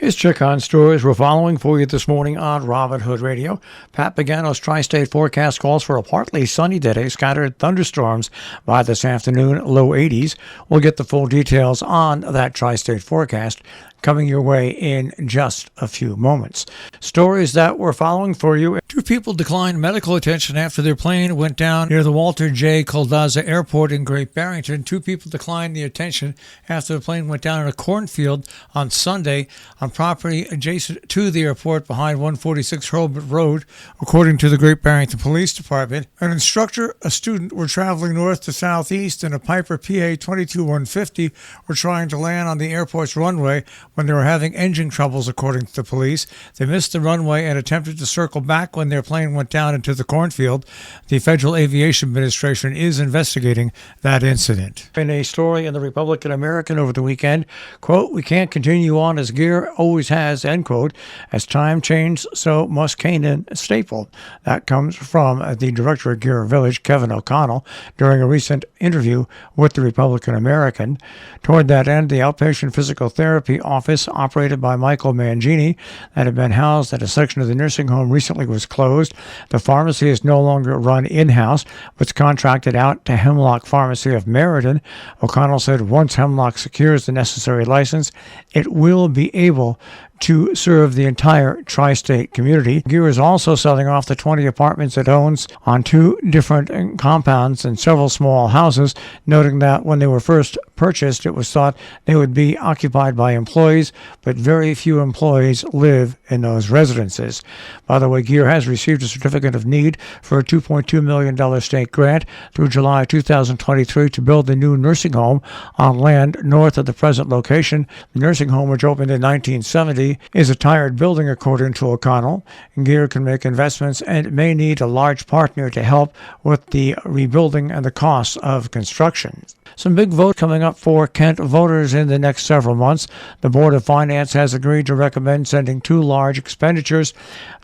Here's check on stories we're following for you this morning on Robin Hood Radio. Pat Pagano's tri-state forecast calls for a partly sunny day, scattered thunderstorms by this afternoon, low 80s. We'll get the full details on that tri-state forecast coming your way in just a few moments. Stories that we're following for you. Two people declined medical attention after their plane went down near the Walter J. Caldaza Airport in Great Barrington. Two people declined the attention after the plane went down in a cornfield on Sunday on property adjacent to the airport behind 146 Hurlbut Road, according to the Great Barrington Police Department. An instructor, a student were traveling north to southeast in a Piper PA 22150 were trying to land on the airport's runway when they were having engine troubles, according to the police. They missed the runway and attempted to circle back when their plane went down into the cornfield. The Federal Aviation Administration is investigating that incident. In a story in the Republican American over the weekend, quote, "We can't continue on as Gear always has," end quote. "As time changed, so must Canaan staple." That comes from the director of Gear Village, Kevin O'Connell, during a recent interview with the Republican American. Toward that end, the outpatient physical therapy office operated by Michael Mangini that had been housed at a section of the nursing home recently was closed. The pharmacy is no longer run in-house, but it's contracted out to Hemlock Pharmacy of Meriden. O'Connell said once Hemlock secures the necessary license, it will be able to serve the entire tri-state community. Gear is also selling off the 20 apartments it owns on two different compounds and several small houses, noting that when they were first purchased, it was thought they would be occupied by employees, but very few employees live in those residences. By the way, Gear has received a certificate of need for a $2.2 million state grant through July 2023 to build a new nursing home on land north of the present location. The nursing home, which opened in 1970, is a tired building, according to O'Connell. Gear can make investments and may need a large partner to help with the rebuilding and the costs of construction. Some big votes coming up for Kent voters in the next several months. The Board of Finance has agreed to recommend sending two large expenditures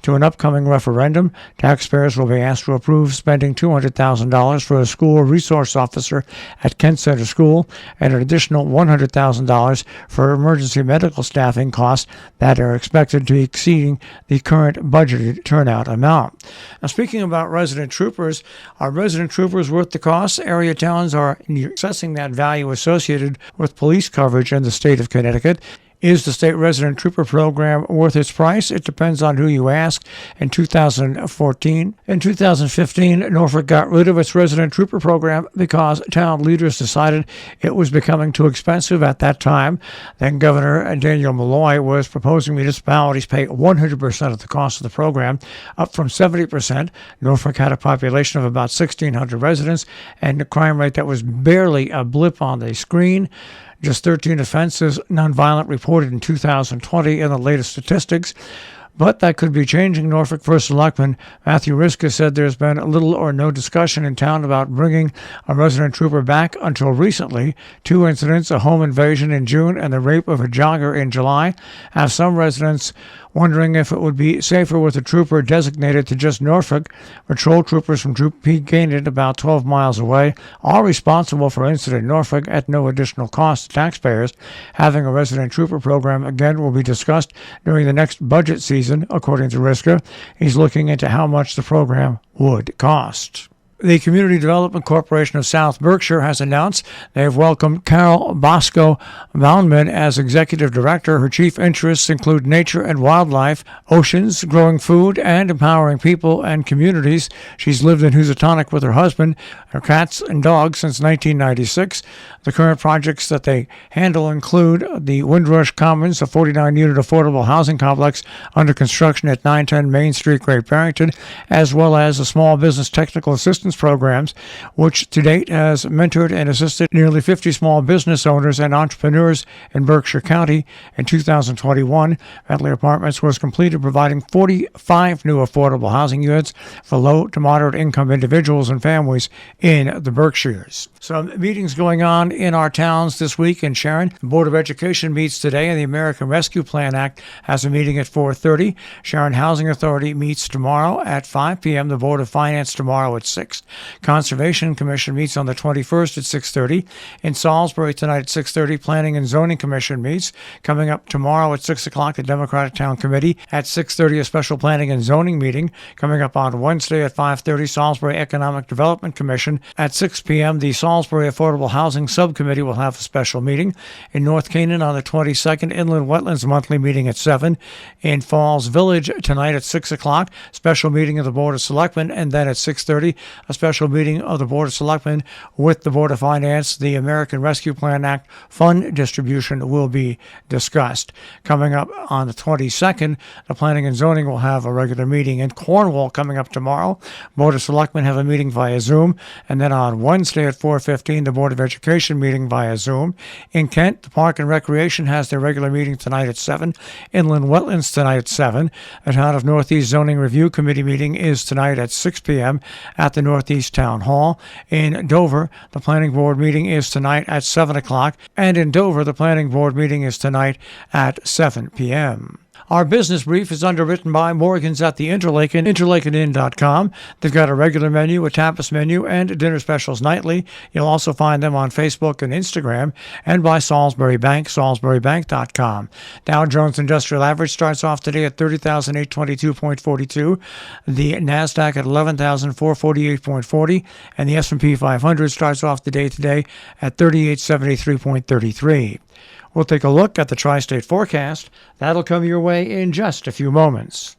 to an upcoming referendum. Taxpayers will be asked to approve spending $200,000 for a school resource officer at Kent Center School and an additional $100,000 for emergency medical staffing costs that are expected to be exceeding the current budgeted turnout amount. Now, speaking about resident troopers, are resident troopers worth the cost? Area towns are assessing that value associated with police coverage in the state of Connecticut. Is the state resident trooper program worth its price? It depends on who you ask. In 2015, Norfolk got rid of its resident trooper program because town leaders decided it was becoming too expensive at that time. Then Governor Daniel Malloy was proposing municipalities pay 100% of the cost of the program, up from 70%. Norfolk had a population of about 1,600 residents and a crime rate that was barely a blip on the screen. Just 13 offenses, nonviolent, reported in 2020 in the latest statistics. But that could be changing. Norfolk First Selectman Matthew Riska said there's been little or no discussion in town about bringing a resident trooper back until recently. Two incidents, a home invasion in June and the rape of a jogger in July, have some residents wondering if it would be safer with a trooper designated to just Norfolk. Patrol troopers from Troop P gained about 12 miles away, all responsible for incident Norfolk at no additional cost to taxpayers. Having a resident trooper program again will be discussed during the next budget season, according to Riska. He's looking into how much the program would cost. The Community Development Corporation of South Berkshire has announced they have welcomed Carol Bosco Baunman as executive director. Her chief interests include nature and wildlife, oceans, growing food, and empowering people and communities. She's lived in Housatonic with her husband, her cats, and dogs since 1996. The current projects that they handle include the Windrush Commons, a 49-unit affordable housing complex under construction at 910 Main Street, Great Barrington, as well as the Small Business Technical Assistance programs, which to date has mentored and assisted nearly 50 small business owners and entrepreneurs in Berkshire County. In 2021, Bentley Apartments was completed providing 45 new affordable housing units for low to moderate income individuals and families in the Berkshires. Some meetings going on in our towns this week in Sharon. The Board of Education meets today, and the American Rescue Plan Act has a meeting at 4:30. Sharon Housing Authority meets tomorrow at 5 p.m. The Board of Finance tomorrow at 6. next. Conservation Commission meets on the 21st at 6:30. In Salisbury tonight at 6:30, Planning and Zoning Commission meets. Coming up tomorrow at 6 o'clock, the Democratic Town Committee. At 6:30, a special Planning and Zoning meeting. Coming up on Wednesday at 5:30, Salisbury Economic Development Commission. At 6 p.m., the Salisbury Affordable Housing Subcommittee will have a special meeting. In North Canaan on the 22nd, Inland Wetlands monthly meeting at 7. In Falls Village tonight at 6 o'clock, special meeting of the Board of Selectmen, and then at 6:30, a special meeting of the Board of Selectmen with the Board of Finance. The American Rescue Plan Act fund distribution will be discussed. Coming up on the 22nd, the Planning and Zoning will have a regular meeting. In Cornwall coming up tomorrow, Board of Selectmen have a meeting via Zoom, and then on Wednesday at 4:15, the Board of Education meeting via Zoom. In Kent, the Park and Recreation has their regular meeting tonight at 7. Inland Wetlands tonight at 7. A Town of Northeast Zoning Review Committee meeting is tonight at 6 p.m. at the Northeast Town Hall. In Dover, the Planning Board meeting is tonight at 7 o'clock, and in Dover, the Planning Board meeting is tonight at 7 p.m. Our business brief is underwritten by Morgan's at the Interlaken, interlakeninn.com. They've got a regular menu, a tapas menu, and dinner specials nightly. You'll also find them on Facebook and Instagram, and by Salisbury Bank, salisburybank.com. Dow Jones Industrial Average starts off today at 30,822.42. The NASDAQ at 11,448.40, and the S&P 500 starts off the day today at 3873.33. We'll take a look at the tri-state forecast. That'll come your way in just a few moments.